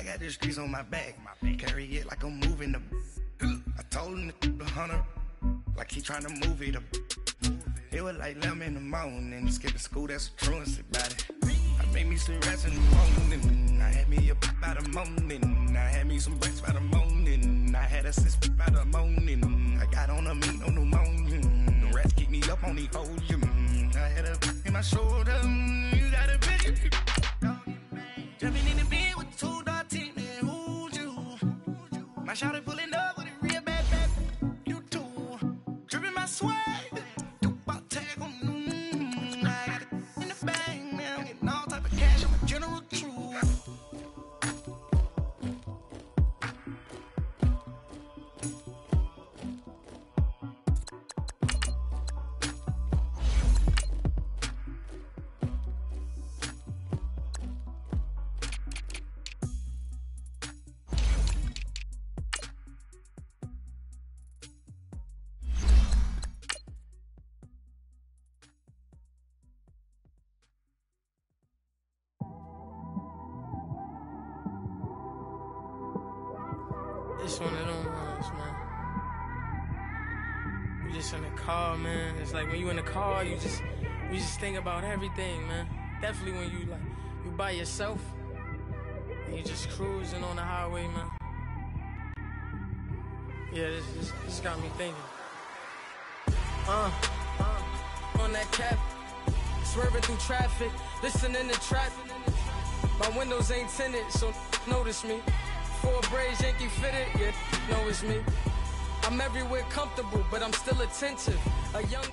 I got the streets on my back. Carry it like I'm moving the. I told him the hunter, like he trying to move it up. It was like 11 in the morning. Skipping school, that's a truancy about it. I made me some rats in the morning. I had me a pop by the morning. I had me some bricks by the morning. I had a sis by the morning. I got on a meat on the morning. The rats keep me up on the hold you. I had a in my shoulder. You got a bitch. Jumping in the bed with 2 dark teeth, man. Who's you? My shawty pulling up with a real bad back. You too. Dripping my swag. It's one of them ones, man. You just in the car, man. It's like when you in the car, you just think about everything, man. Definitely when you by yourself and you just cruising on the highway, man. Yeah, this got me thinking. On that cap, swerving through traffic, listening to traffic. My windows ain't tinted, so notice me. 4 braids, Yankee fitted, yeah, know it's me. I'm everywhere comfortable, but I'm still attentive. A young...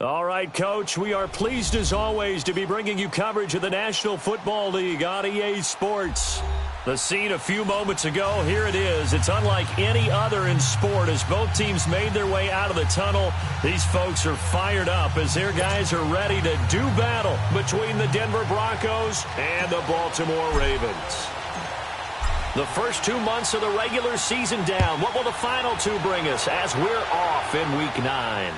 All right, Coach, we are pleased as always to be bringing you coverage of the National Football League on EA Sports. The scene a few moments ago, here it is. It's unlike any other in sport as both teams made their way out of the tunnel. These folks are fired up as their guys are ready to do battle between the Denver Broncos and the Baltimore Ravens. The first 2 months of the regular season down. What will the final 2 bring us as we're off in Week 9?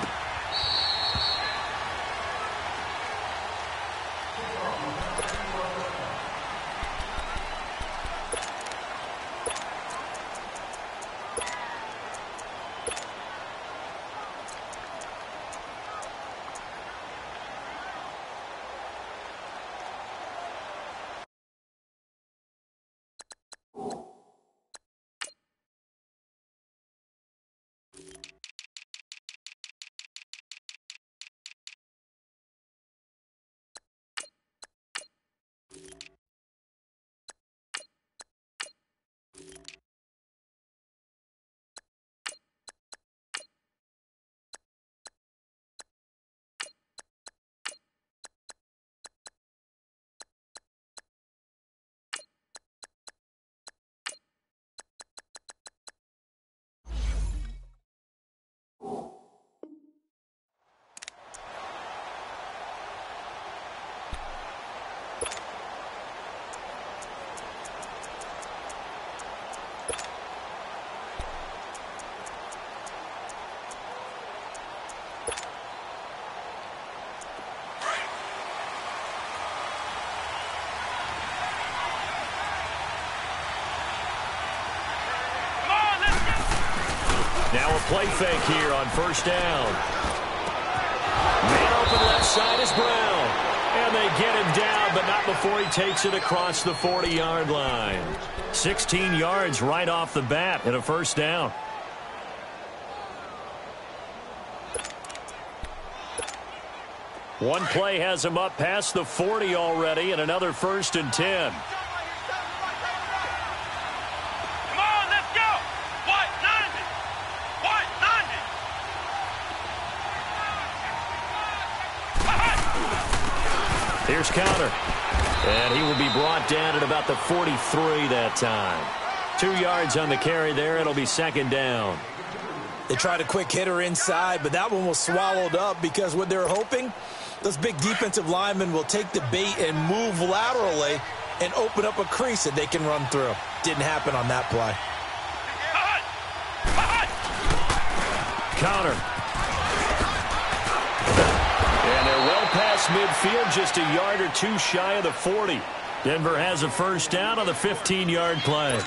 Now a play fake here on first down. Man open left side is Brown. And they get him down, but not before he takes it across the 40-yard line. 16 yards right off the bat and a first down. One play has him up past the 40 already and another 1st and 10. Here's Counter. And he will be brought down at about the 43 that time. 2 yards on the carry there. It'll be 2nd down. They tried a quick hitter inside, but that one was swallowed up because what they're hoping, those big defensive linemen will take the bait and move laterally and open up a crease that they can run through. Didn't happen on that play. Counter. And they're well past midfield, just a yard or 2 shy of the 40. Denver has a first down on the 15-yard play.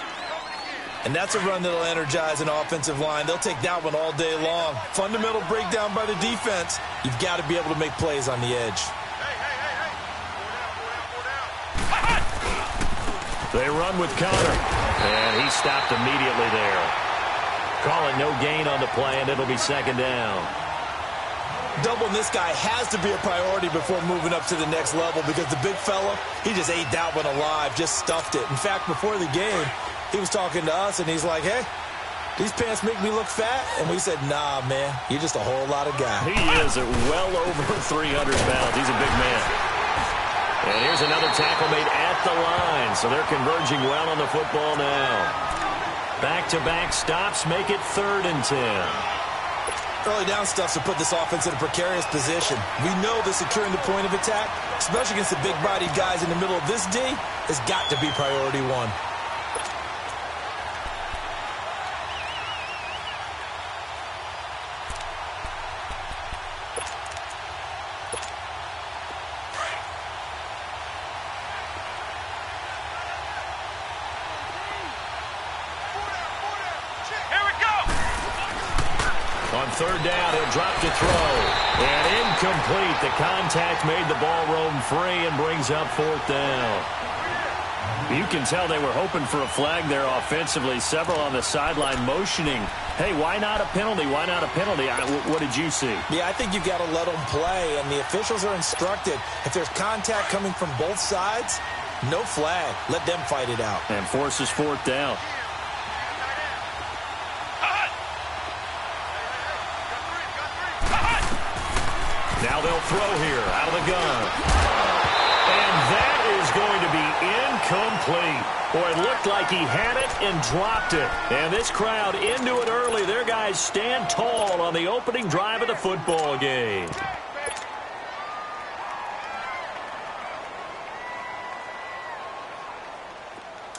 And that's a run that'll energize an offensive line. They'll take that one all day long. Fundamental breakdown by the defense. You've got to be able to make plays on the edge. They run with Connor. And he stopped immediately there. Call it no gain on the play, and it'll be second down. Doubling this guy has to be a priority before moving up to the next level because the big fella, he just ate that one alive, just stuffed it. In fact, before the game, he was talking to us, and he's like, hey, these pants make me look fat? And we said, nah, man, you're just a whole lot of guy. He is at well over 300 pounds. He's a big man. And here's another tackle made at the line, so they're converging well on the football now. Back-to-back stops make it 3rd and 10. Early down stuff to put this offense in a precarious position. We know that securing the point of attack, especially against the big-bodied guys in the middle of this D, has got to be priority one. On 3rd down, he'll drop to throw. And incomplete. The contact made the ball roam free and brings up 4th down. You can tell they were hoping for a flag there offensively. Several on the sideline motioning. Hey, why not a penalty? Why not a penalty? What did you see? Yeah, I think you got to let them play, and the officials are instructed. If there's contact coming from both sides, no flag. Let them fight it out. And forces 4th down. Now they'll throw here out of the gun. And that is going to be incomplete. Boy, it looked like he had it and dropped it. And this crowd into it early. Their guys stand tall on the opening drive of the football game.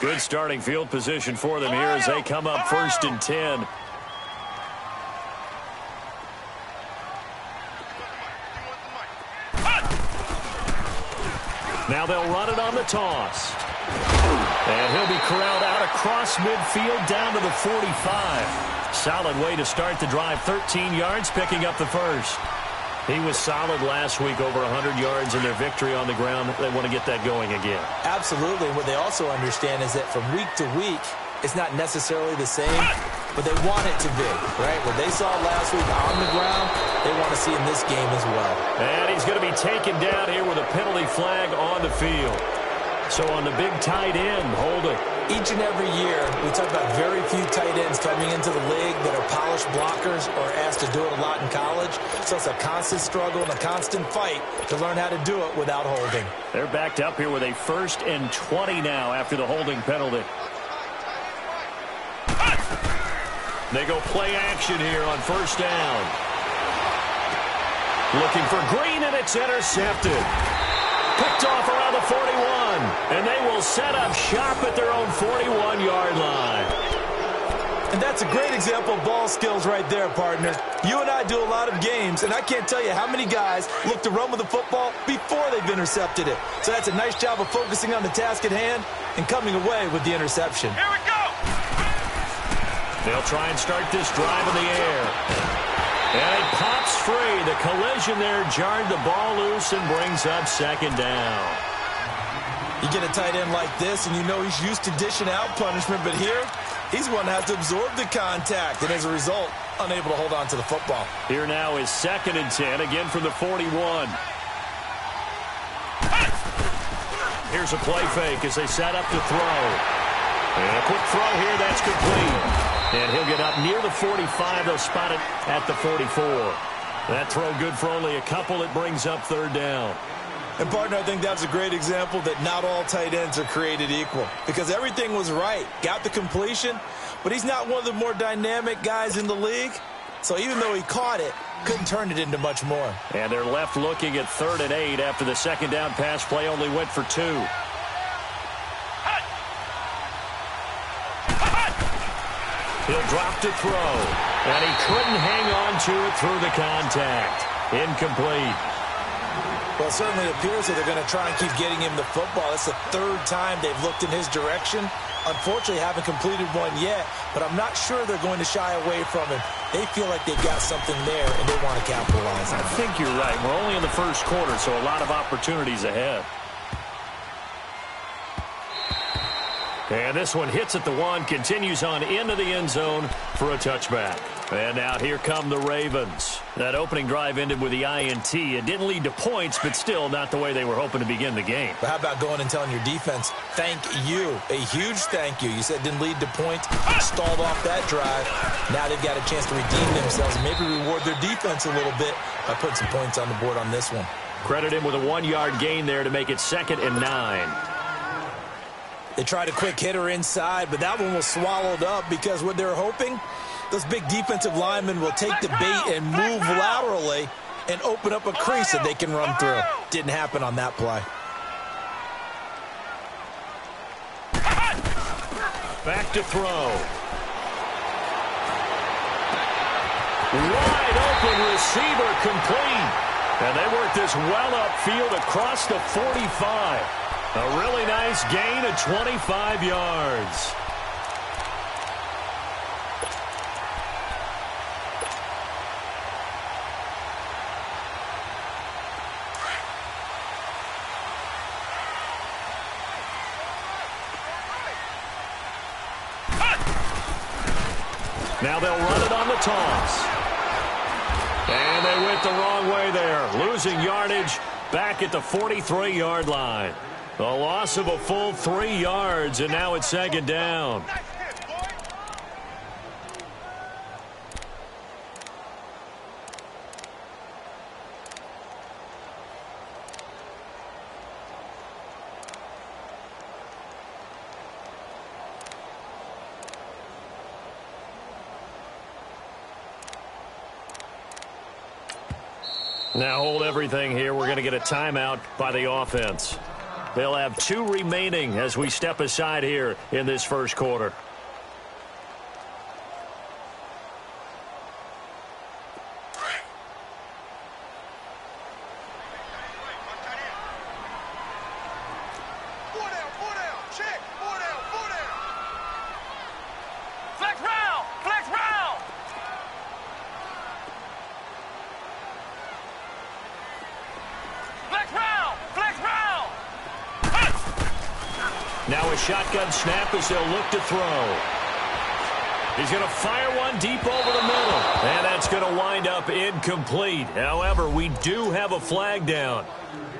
Good starting field position for them here as they come up 1st and 10. Now they'll run it on the toss. And he'll be corralled out across midfield down to the 45. Solid way to start the drive. 13 yards, picking up the first. He was solid last week, over 100 yards in their victory on the ground. They want to get that going again. Absolutely. What they also understand is that from week to week, it's not necessarily the same, but they want it to be, right? What they saw last week on the ground, they want to see in this game as well. And he's going to be taken down here with a penalty flag on the field. So on the big tight end, holding. Each and every year, we talk about very few tight ends coming into the league that are polished blockers or asked to do it a lot in college. So it's a constant struggle and a constant fight to learn how to do it without holding. They're backed up here with a 1st and 20 now after the holding penalty. They go play action here on 1st down. Looking for Green, and it's intercepted. Picked off around the 41, and they will set up shop at their own 41-yard line. And that's a great example of ball skills right there, partner. You and I do a lot of games, and I can't tell you how many guys look to run with the football before they've intercepted it. So that's a nice job of focusing on the task at hand and coming away with the interception. Here we go! They'll try and start this drive in the air. And it pops free. The collision there jarred the ball loose and brings up 2nd down. You get a tight end like this, and you know he's used to dishing out punishment, but here, he's one that has to absorb the contact, and as a result, unable to hold on to the football. Here now is 2nd and 10, again from the 41. Here's a play fake as they set up to throw. And a quick throw here, that's complete. And he'll get up near the 45. They'll spot it at the 44. That throw good for only a couple. It brings up 3rd down. And, partner, I think that's a great example that not all tight ends are created equal. Because everything was right. Got the completion, but he's not one of the more dynamic guys in the league. So even though he caught it, couldn't turn it into much more. And they're left looking at 3rd and 8 after the 2nd down pass play only went for 2. He'll drop to throw. And he couldn't hang on to it through the contact. Incomplete. Well, it certainly appears that they're going to try and keep getting him the football. That's the third time they've looked in his direction. Unfortunately, haven't completed one yet, but I'm not sure they're going to shy away from him. They feel like they've got something there, and they want to capitalize on it. I think you're right. We're only in the first quarter, so a lot of opportunities ahead. And this one hits at the one, continues on into the end zone for a touchback. And now here come the Ravens. That opening drive ended with the INT. It didn't lead to points, but still not the way they were hoping to begin the game. But how about going and telling your defense, thank you, a huge thank you. You said it didn't lead to points, stalled off that drive. Now they've got a chance to redeem themselves and maybe reward their defense a little bit by putting some points on the board on this one. Credit him with a 1-yard gain there to make it 2nd and 9. They tried a quick hitter inside, but that one was swallowed up because what they're hoping, those big defensive linemen will take the bait and move laterally and open up a crease that they can run through. Didn't happen on that play. Back to throw. Wide open receiver complete. And they work this well upfield across the 45. A really nice gain of 25 yards. Now they'll run it on the toss. And they went the wrong way there. Losing yardage back at the 43-yard line. A loss of a full 3 yards, and now it's 2nd down. Now hold everything here. We're going to get a timeout by the offense. They'll have 2 remaining as we step aside here in this first quarter. Now a shotgun snap as they'll look to throw. He's going to fire one deep over the middle. And that's going to wind up incomplete. However, we do have a flag down.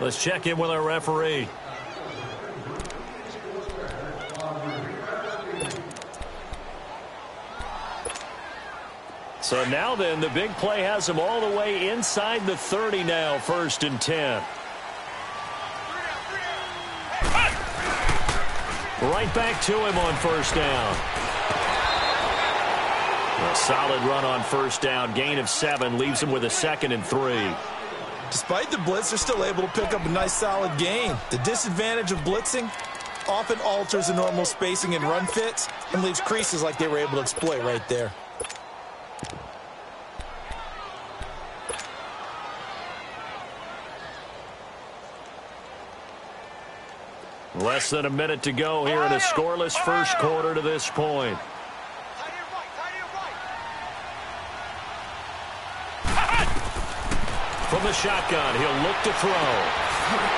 Let's check in with our referee. So now then, the big play has him all the way inside the 30 now, 1st and 10. Right back to him on 1st down. A solid run on 1st down. Gain of 7 leaves him with a 2nd and 3. Despite the blitz, they're still able to pick up a nice solid gain. The disadvantage of blitzing often alters the normal spacing and run fits and leaves creases like they were able to exploit right there. Less than a minute to go here in a scoreless first quarter to this point. From the shotgun, he'll look to throw.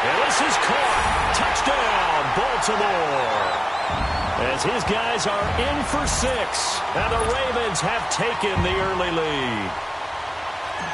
And this is caught. Touchdown, Baltimore. As his guys are in for 6. And the Ravens have taken the early lead.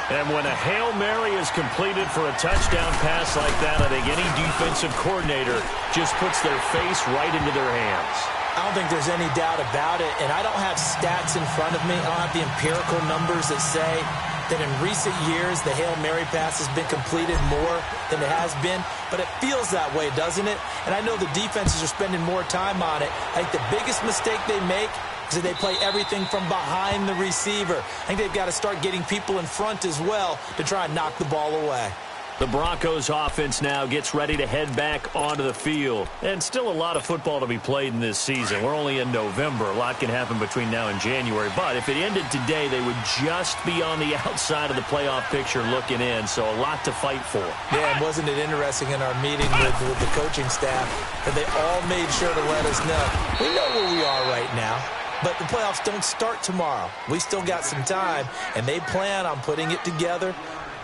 And when a Hail Mary is completed for a touchdown pass like that, I think any defensive coordinator just puts their face right into their hands. I don't think there's any doubt about it, and I don't have stats in front of me. I don't have the empirical numbers that say that in recent years the Hail Mary pass has been completed more than it has been, but it feels that way, doesn't it? And I know the defenses are spending more time on it. I think the biggest mistake they make is that they play everything from behind the receiver. I think they've got to start getting people in front as well to try and knock the ball away. The Broncos offense now gets ready to head back onto the field. And still a lot of football to be played in this season. We're only in November. A lot can happen between now and January. But if it ended today, they would just be on the outside of the playoff picture looking in. So a lot to fight for. Yeah, and wasn't it interesting in our meeting with the coaching staff that they all made sure to let us know. We know where we are right now. But the playoffs don't start tomorrow. We still got some time, and they plan on putting it together,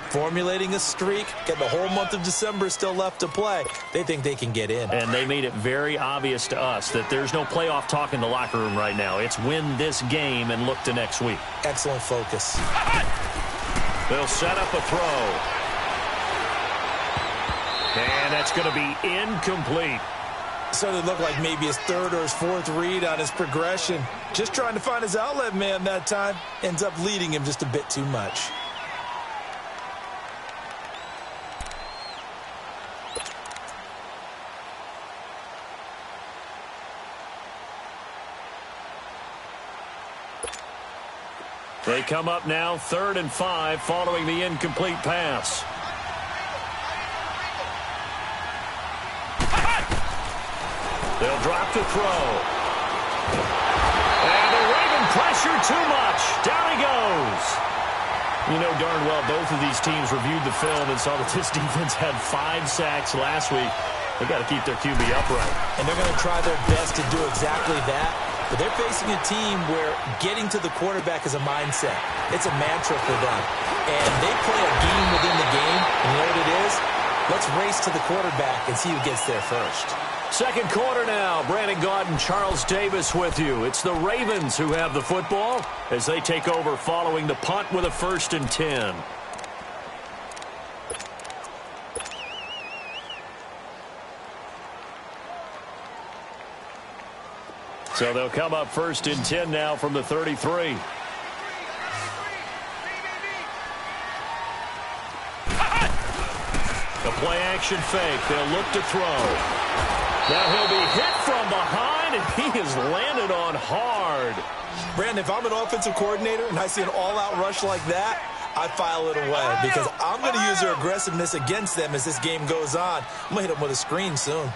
formulating a streak, get the whole month of December still left to play. They think they can get in. And they made it very obvious to us that there's no playoff talk in the locker room right now. It's win this game and look to next week. Excellent focus. They'll set up a throw. And that's going to be incomplete. Started to look like maybe his third or his fourth read on his progression. Just trying to find his outlet man that time. Ends up leading him just a bit too much. They come up now 3rd and 5 following the incomplete pass. They'll drop the throw. And the Raven pressure too much. Down he goes. You know darn well both of these teams reviewed the film and saw that this defense had 5 sacks last week. They've got to keep their QB upright. And they're going to try their best to do exactly that. But they're facing a team where getting to the quarterback is a mindset. It's a mantra for them. And they play a game within the game. And you know what it is? Let's race to the quarterback and see who gets there first. Second quarter now. Brandon Gaudin and Charles Davis with you. It's the Ravens who have the football as they take over following the punt with a 1st and 10. So they'll come up 1st and 10 now from the 33. The play action fake. They'll look to throw. Now he'll be hit from behind, and he is landed on hard. Brandon, if I'm an offensive coordinator and I see an all-out rush like that, I file it away because I'm going to use their aggressiveness against them as this game goes on. I'm going to hit them with a screen soon.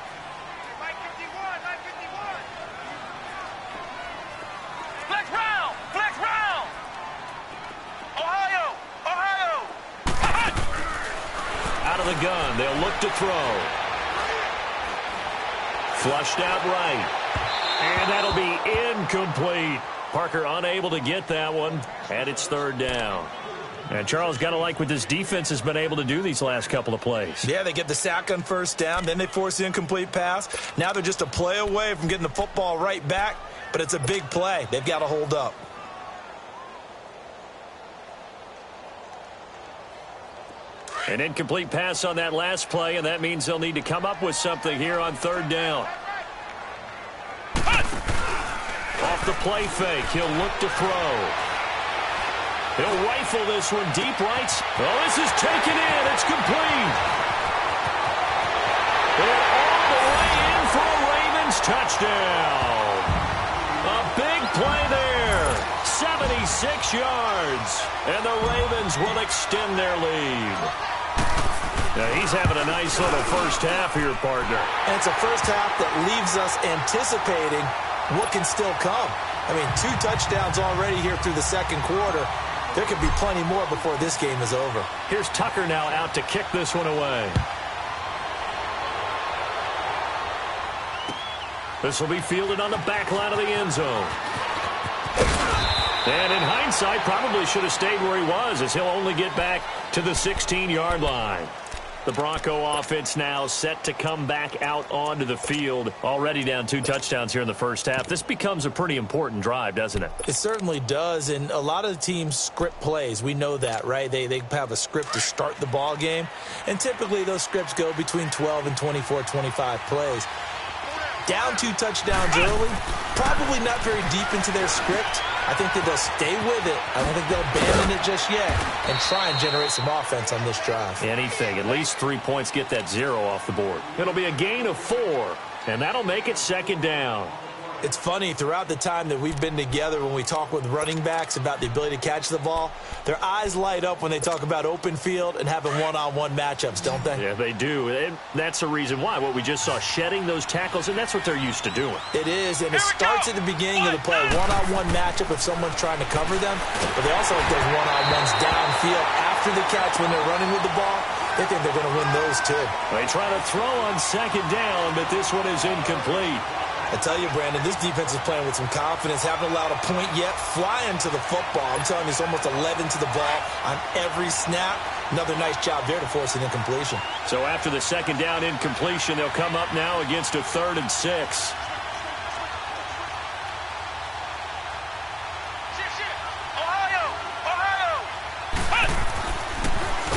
Out of the gun, they'll look to throw. Flushed out right. And that'll be incomplete. Parker unable to get that one. And it's 3rd down. And Charles, got to like what this defense has been able to do these last couple of plays. Yeah, they get the sack on 1st down. Then they force the incomplete pass. Now they're just a play away from getting the football right back. But it's a big play. They've got to hold up. An incomplete pass on that last play, and that means they'll need to come up with something here on 3rd down. Off the play fake, he'll look to throw. He'll rifle this one deep right. Oh, this is taken in. It's complete. And all the way in for a Ravens touchdown. A big play there. 76 yards. And the Ravens will extend their lead. Now he's having a nice little first half here, partner. And it's a first half that leaves us anticipating what can still come. I mean, 2 touchdowns already here through the second quarter. There could be plenty more before this game is over. Here's Tucker now out to kick this one away. This will be fielded on the back line of the end zone. And in hindsight, probably should have stayed where he was as he'll only get back to the 16-yard line. The Bronco offense now set to come back out onto the field. Already down 2 touchdowns here in the first half. This becomes a pretty important drive, doesn't it? It certainly does, and a lot of the teams script plays. We know that, right? They have a script to start the ball game, and typically those scripts go between 12 and 24, 25 plays. Down 2 touchdowns early, probably not very deep into their script. I think that they'll stay with it. I don't think they'll abandon it just yet and try and generate some offense on this drive. Anything. At least 3 points, get that 0 off the board. It'll be a gain of 4, and that'll make it 2nd down. It's funny, throughout the time that we've been together, when we talk with running backs about the ability to catch the ball, their eyes light up when they talk about open field and having one-on-one matchups, don't they? Yeah, they do. And that's the reason why. What we just saw, shedding those tackles, and that's what they're used to doing. It is, and it starts at the beginning of the play. One-on-one matchup if someone's trying to cover them, but they also have those one-on-ones downfield after the catch when they're running with the ball. They think they're going to win those, too. They try to throw on second down, but this one is incomplete. I tell you, Brandon, this defense is playing with some confidence. Haven't allowed a point yet. Flying to the football. I'm telling you, it's almost 11 to the ball on every snap. Another nice job there to force an incompletion. So after the second down incompletion, they'll come up now against a 3rd and 6.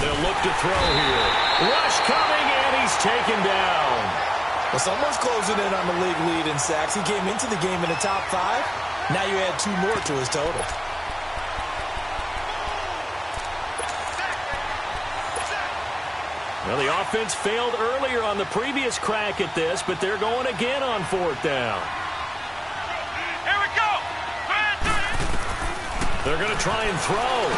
They'll look to throw here. Rush coming, and he's taken down. Well, someone's closing in on the league lead in sacks. He came into the game in the top 5. Now you add 2 more to his total. Well, the offense failed earlier on the previous crack at this, but they're going again on 4th down. Here we go. They're going to try and throw.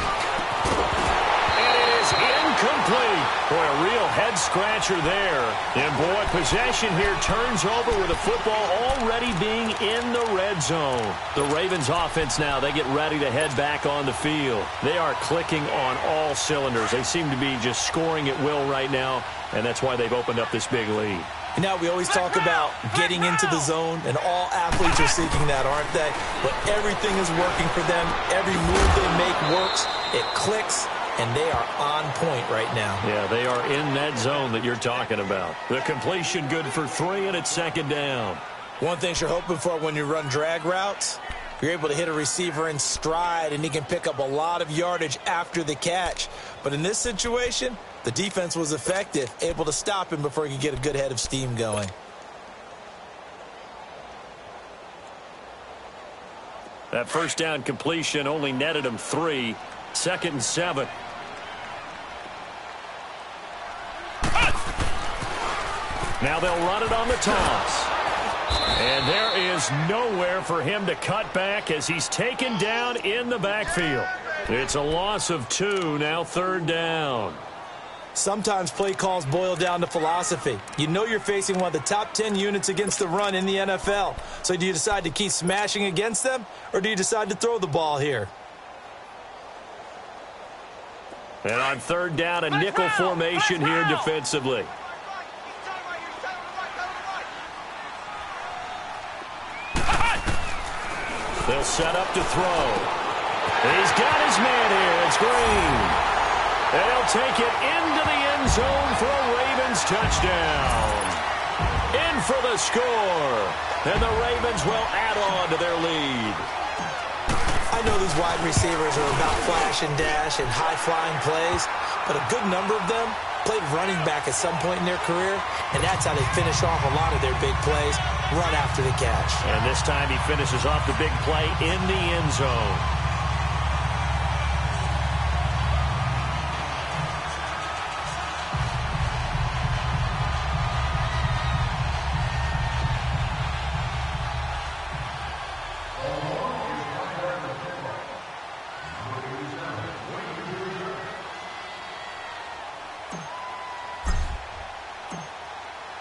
And it is incomplete. Boy, a real head-scratcher there. And, boy, possession here turns over with the football already being in the red zone. The Ravens offense now, they get ready to head back on the field. They are clicking on all cylinders. They seem to be just scoring at will right now, and that's why they've opened up this big lead. You know, we always talk about getting into the zone, and all athletes are seeking that, aren't they? But everything is working for them. Every move they make works. It clicks. And they are on point right now. Yeah, they are in that zone that you're talking about. The completion good for 3, and it's 2nd down. One thing you're hoping for when you run drag routes, you're able to hit a receiver in stride, and he can pick up a lot of yardage after the catch. But in this situation, the defense was effective, able to stop him before he could get a good head of steam going. That first down completion only netted him 3. 2nd and 7. Now they'll run it on the toss. And there is nowhere for him to cut back as he's taken down in the backfield. It's a loss of 2, now 3rd down. Sometimes play calls boil down to philosophy. You know you're facing one of the top 10 units against the run in the NFL. So do you decide to keep smashing against them, or do you decide to throw the ball here? And on 3rd down, a nickel formation here defensively. They'll set up to throw. He's got his man here. It's Green. And he'll take it into the end zone for a Ravens touchdown. In for the score. And the Ravens will add on to their lead. I know these wide receivers are about flash and dash and high-flying plays, but a good number of them played running back at some point in their career, and that's how they finish off a lot of their big plays, run after the catch. And this time he finishes off the big play in the end zone.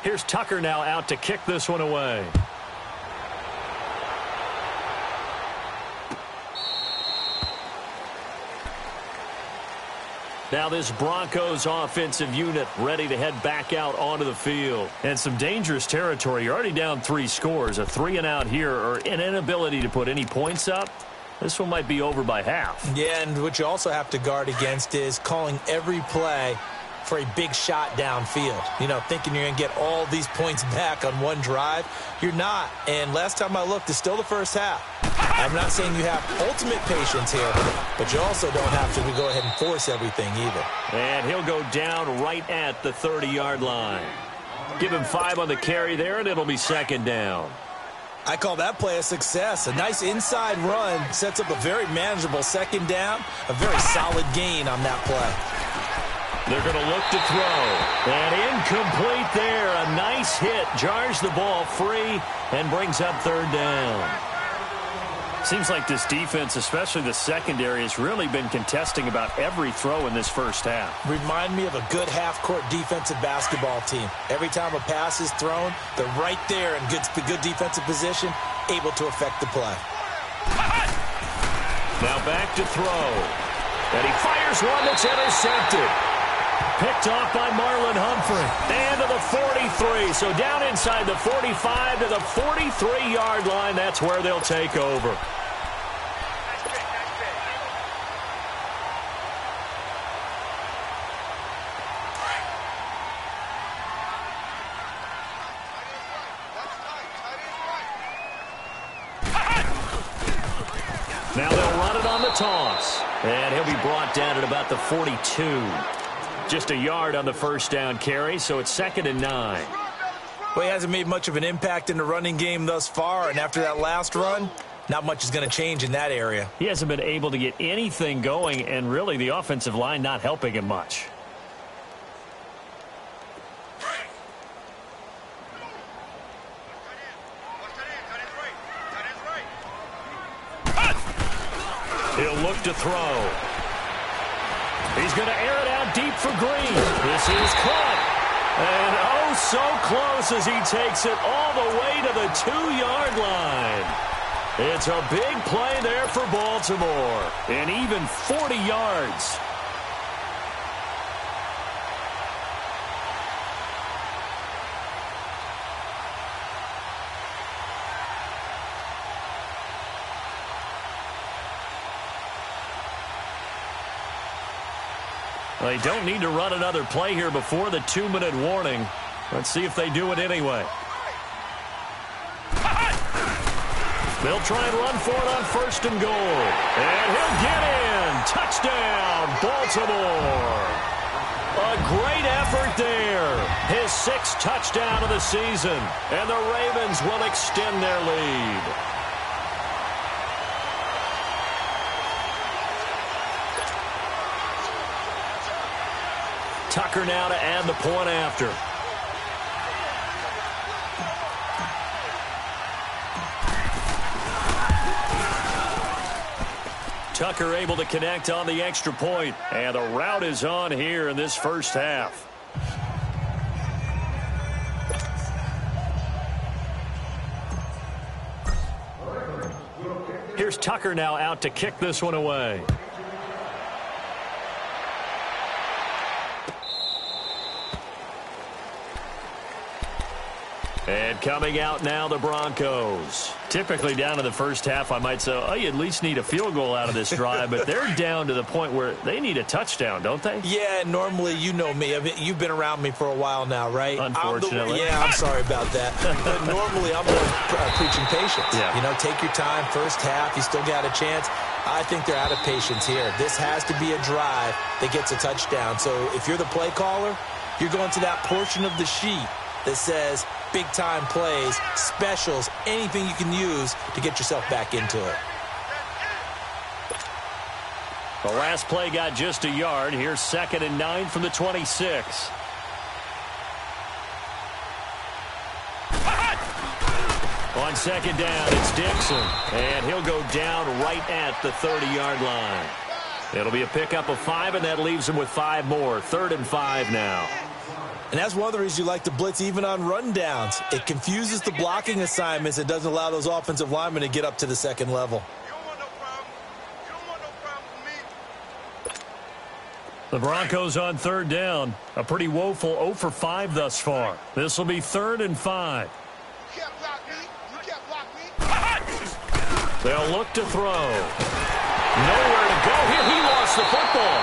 Here's Tucker now out to kick this one away. Now this Broncos offensive unit ready to head back out onto the field. And some dangerous territory. You're already down 3 scores. A 3-and-out here, or an inability to put any points up. This one might be over by half. Yeah, and what you also have to guard against is calling every play for a big shot downfield. You know, thinking you're going to get all these points back on one drive. You're not. And last time I looked, it's still the first half. I'm not saying you have ultimate patience here, but you also don't have to go ahead and force everything either. And he'll go down right at the 30-yard line. Give him 5 on the carry there, and it'll be 2nd down. I call that play a success. A nice inside run sets up a very manageable 2nd down. A very solid gain on that play. They're going to look to throw. And incomplete there. A nice hit. Jars the ball free and brings up third down. Seems like this defense, especially the secondary, has really been contesting about every throw in this first half. Remind me of a good half-court defensive basketball team. Every time a pass is thrown, they're right there in good defensive position, able to affect the play. Now back to throw. And he fires one that's intercepted. Picked off by Marlon Humphrey. And to the 43. So down inside the 45 to the 43-yard line. That's where they'll take over. Now they'll run it on the toss. And he'll be brought down at about the 42. Just a yard on the first down carry, so it's 2nd and 9. Well, he hasn't made much of an impact in the running game thus far, and after that last run, not much is going to change in that area. He hasn't been able to get anything going, and really the offensive line not helping him much. He'll look to throw. He's going to air it out deep for Green. This is caught. And oh, so close as he takes it all the way to the 2-yard line. It's a big play there for Baltimore. And even 40 yards. They don't need to run another play here before the 2-minute warning. Let's see if they do it anyway. They'll try and run for it on 1st and goal. And he'll get in. Touchdown, Baltimore. A great effort there. His 6th touchdown of the season. And the Ravens will extend their lead. Tucker now to add the point after. Tucker able to connect on the extra point. And the route is on here in this first half. Here's Tucker now out to kick this one away. And coming out now, the Broncos. Typically down to the first half, I might say, oh, you at least need a field goal out of this drive. But they're down to the point where they need a touchdown, don't they? Yeah, normally, you know me. You've been around me for a while now, right? Unfortunately. I'm sorry about that. But normally, I'm preaching patience. Yeah. You know, take your time. First half, you still got a chance. I think they're out of patience here. This has to be a drive that gets a touchdown. So if you're the play caller, you're going to that portion of the sheet that says big-time plays, specials, anything you can use to get yourself back into it. The last play got just a yard. Here's 2nd and 9 from the 26. On 2nd down, it's Dixon. And he'll go down right at the 30-yard line. It'll be a pickup of 5, and that leaves him with 5 more. 3rd and 5 now. And that's one of the reasons you like to blitz even on rundowns. It confuses the blocking assignments. It doesn't allow those offensive linemen to get up to the second level. The Broncos on 3rd down. A pretty woeful 0 for 5 thus far. This will be 3rd and 5. They'll look to throw. Nowhere to go here. He lost the football.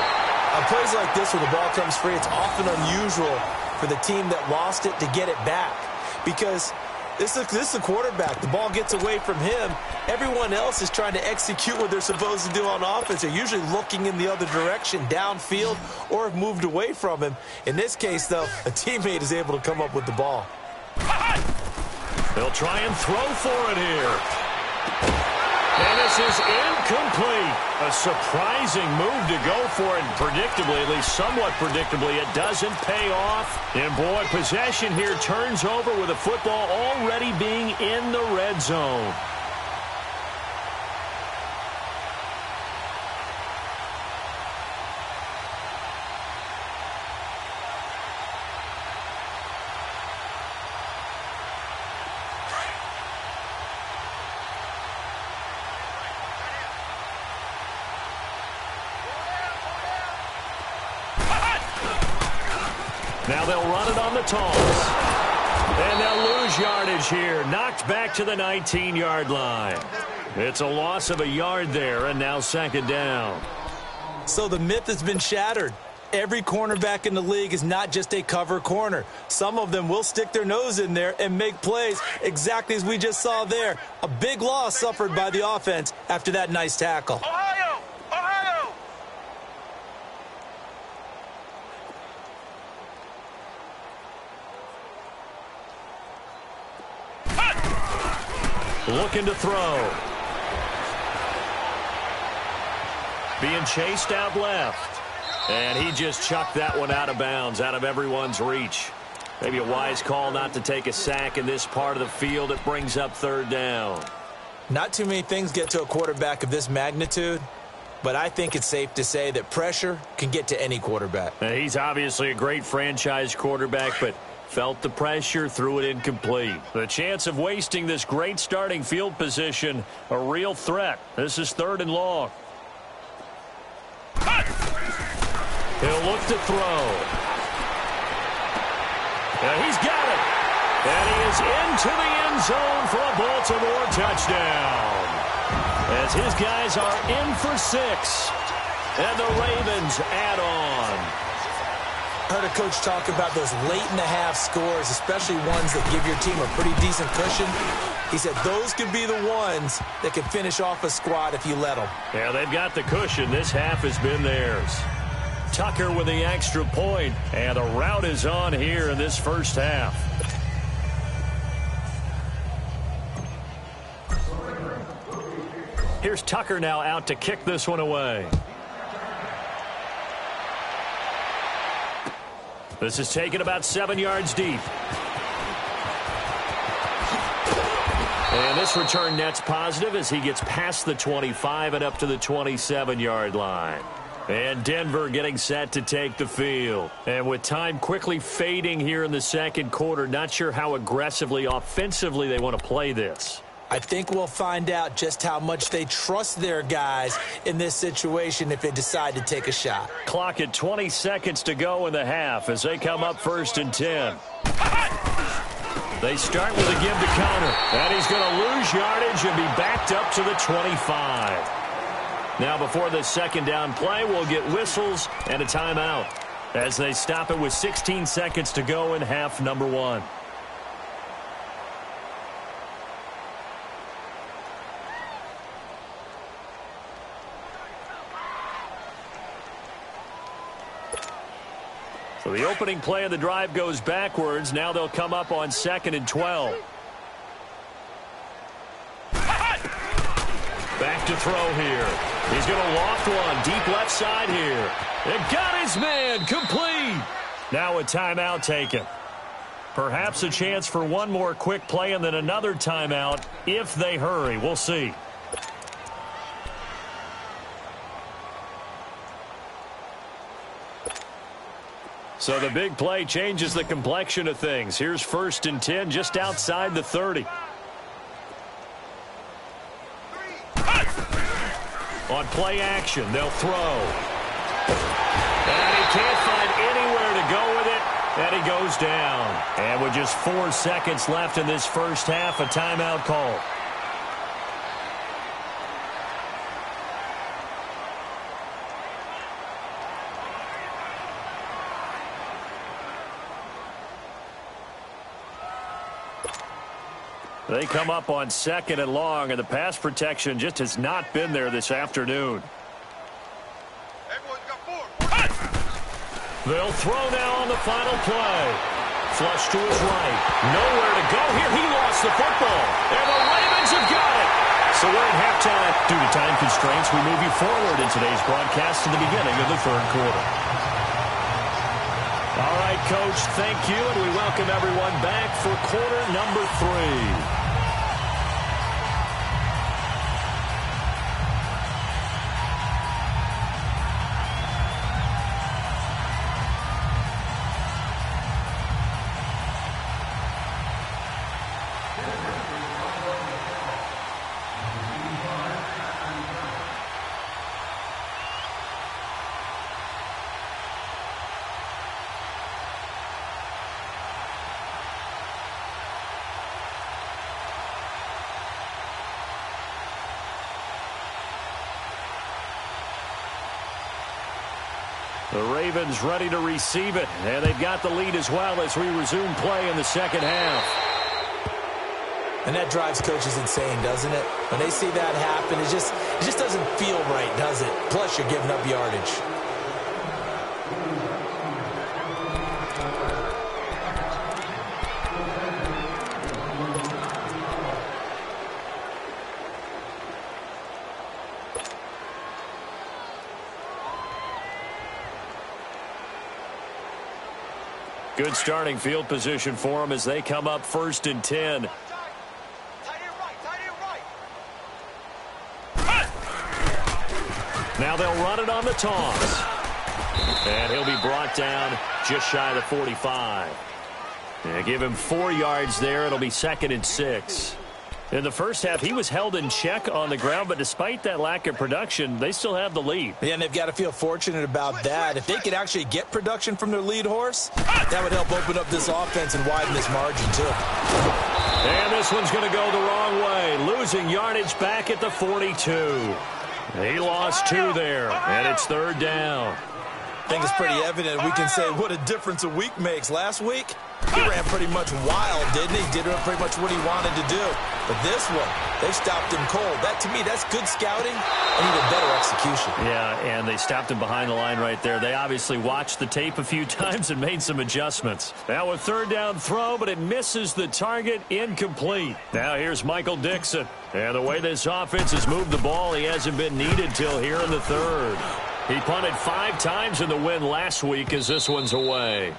On plays like this where the ball comes free, it's often unusual for the team that lost it to get it back. Because this is the quarterback. The ball gets away from him. Everyone else is trying to execute what they're supposed to do on offense. They're usually looking in the other direction, downfield, or have moved away from him. In this case, though, a teammate is able to come up with the ball. They'll try and throw for it here. And this is incomplete. A surprising move to go for it. Predictably, at least somewhat predictably, it doesn't pay off. And boy, possession here turns over with the football already being in the red zone. Now they'll run it on the toss. And they'll lose yardage here. Knocked back to the 19-yard line. It's a loss of a yard there, and now second down. So the myth has been shattered. Every cornerback in the league is not just a cover corner. Some of them will stick their nose in there and make plays exactly as we just saw there. A big loss suffered by the offense after that nice tackle. Ohio! Ohio! Looking to throw. Being chased out left. And he just chucked that one out of bounds, out of everyone's reach. Maybe a wise call not to take a sack in this part of the field. It brings up third down. Not too many things get to a quarterback of this magnitude, but I think it's safe to say that pressure can get to any quarterback. Now, he's obviously a great franchise quarterback, but felt the pressure, threw it incomplete. The chance of wasting this great starting field position, a real threat. This is third and long. He'll look to throw. Yeah, he's got it. And he is into the end zone for a Baltimore touchdown. As his guys are in for 6. And the Ravens add on. I heard a coach talk about those late-in-the-half scores, especially ones that give your team a pretty decent cushion. He said those could be the ones that can finish off a squad if you let them. Yeah, they've got the cushion. This half has been theirs. Tucker with the extra point, and the route is on here in this first half. Here's Tucker now out to kick this one away. This is taken about 7 yards deep. And this return net's positive as he gets past the 25 and up to the 27-yard line. And Denver getting set to take the field. And with time quickly fading here in the second quarter, not sure how aggressively, offensively they want to play this. I think we'll find out just how much they trust their guys in this situation if they decide to take a shot. Clock at 20 seconds to go in the half as they come up 1st and 10. They start with a give to counter. And he's going to lose yardage and be backed up to the 25. Now before the second down play, we'll get whistles and a timeout as they stop it with 16 seconds to go in half number 1. So the opening play of the drive goes backwards. Now they'll come up on 2nd and 12. Back to throw here. He's going to loft one deep left side here. And got his man complete. Now a timeout taken. Perhaps a chance for one more quick play and then another timeout if they hurry. We'll see. So the big play changes the complexion of things. Here's 1st and 10 just outside the 30. On play action, they'll throw. And he can't find anywhere to go with it, and he goes down. And with just 4 seconds left in this first half, a timeout call. They come up on 2nd and long, and the pass protection just has not been there this afternoon. They'll throw now on the final play. Flush to his right. Nowhere to go here. He lost the football. And the Ravens have got it. So we're at halftime. Due to time constraints, we move you forward in today's broadcast to the beginning of the third quarter. All right, Coach, thank you, and we welcome everyone back for quarter number 3. The Ravens ready to receive it, and they've got the lead as well as we resume play in the second half. And that drives coaches insane, doesn't it? When they see that happen, it just doesn't feel right, does it? Plus, you're giving up yardage. Good starting field position for them as they come up 1st and 10. Now they'll run it on the toss. And he'll be brought down just shy of the 45. And give him 4 yards there. It'll be 2nd and 6. In the first half, he was held in check on the ground, but despite that lack of production, they still have the lead. Yeah, and they've got to feel fortunate about that. If they could actually get production from their lead horse, that would help open up this offense and widen this margin, too. And this one's going to go the wrong way, losing yardage back at the 42. He lost 2 there, and it's 3rd down. I think it's pretty evident. We can say what a difference a week makes. Last week, he ran pretty much wild, didn't he? Did pretty much what he wanted to do. But this one, they stopped him cold. That, to me, that's good scouting and even better execution. Yeah, and they stopped him behind the line right there. They obviously watched the tape a few times and made some adjustments. Now a 3rd down throw, but it misses the target, incomplete. Now here's Michael Dixon. And the way this offense has moved the ball, he hasn't been needed till here in the 3rd. He punted 5 times in the win last week as this one's away.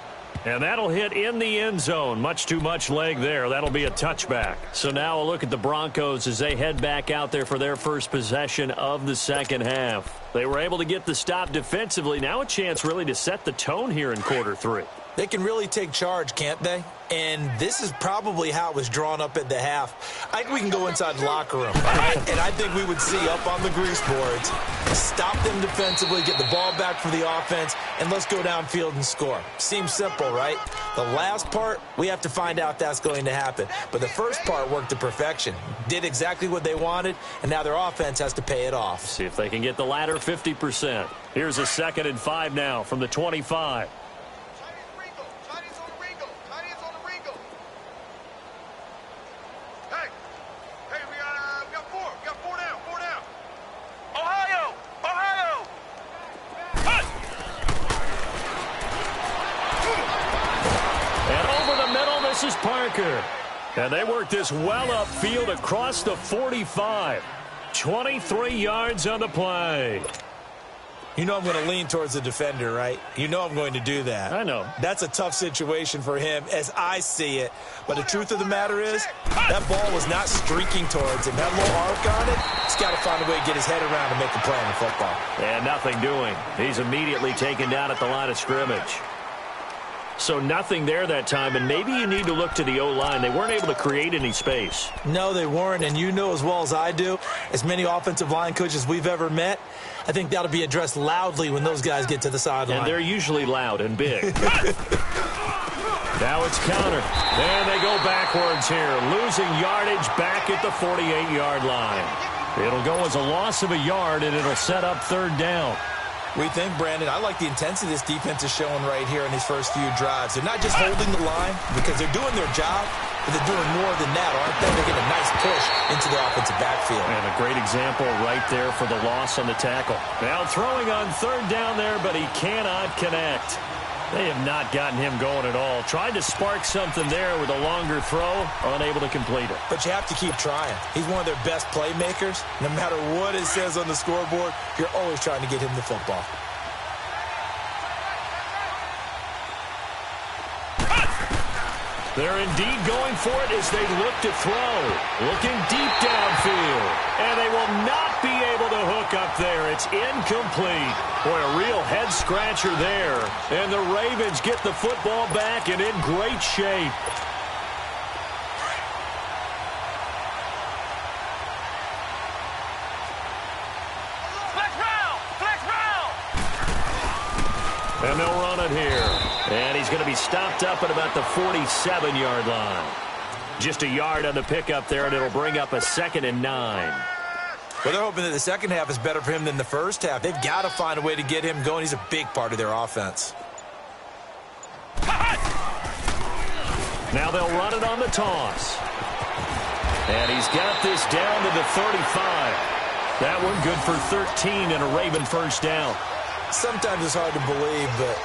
And that'll hit in the end zone. Much too much leg there. That'll be a touchback. So now a look at the Broncos as they head back out there for their first possession of the second half. They were able to get the stop defensively. Now a chance really to set the tone here in quarter 3. They can really take charge, can't they? And this is probably how it was drawn up at the half. I think we can go inside the locker room, and I think we would see up on the grease boards, stop them defensively, get the ball back for the offense, and let's go downfield and score. Seems simple, right? The last part, we have to find out that's going to happen. But the first part worked to perfection. Did exactly what they wanted, and now their offense has to pay it off. See if they can get the latter 50%. Here's a 2nd and 5 now from the 25. This is Parker. And they work this well upfield across the 45. 23 yards on the play. You know I'm going to lean towards the defender, right? You know I'm going to do that. I know. That's a tough situation for him as I see it. But the truth of the matter is, that ball was not streaking towards him. That little arc on it, he's got to find a way to get his head around and make a play on the football. And nothing doing. He's immediately taken down at the line of scrimmage. So nothing there that time, and maybe you need to look to the O-line. They weren't able to create any space. No, they weren't, and you know as well as I do, as many offensive line coaches we've ever met, I think that'll be addressed loudly when those guys get to the sideline. And they're usually loud and big. Now it's counter. And they go backwards here, losing yardage back at the 48-yard line. It'll go as a loss of a yard, and it'll set up 3rd down. We think, Brandon, I like the intensity this defense is showing right here in these first few drives. They're not just holding the line because they're doing their job, but they're doing more than that, aren't they? They're getting a nice push into the offensive backfield. And a great example right there for the loss on the tackle. Now throwing on 3rd down there, but he cannot connect. They have not gotten him going at all. Tried to spark something there with a longer throw, unable to complete it. But you have to keep trying. He's one of their best playmakers. No matter what it says on the scoreboard, you're always trying to get him the football. They're indeed going for it as they look to throw. Looking deep downfield. And they will not be able to hook up there. It's incomplete. Boy, a real head-scratcher there. And the Ravens get the football back and in great shape. And they'll run it here. And he's going to be stopped up at about the 47-yard line. Just a yard on the pickup there, and it'll bring up a 2nd and 9. Well, they're hoping that the second half is better for him than the first half. They've got to find a way to get him going. He's a big part of their offense. Now they'll run it on the toss. And he's got this down to the 35. That one good for 13 and a Raven first down. Sometimes it's hard to believe, but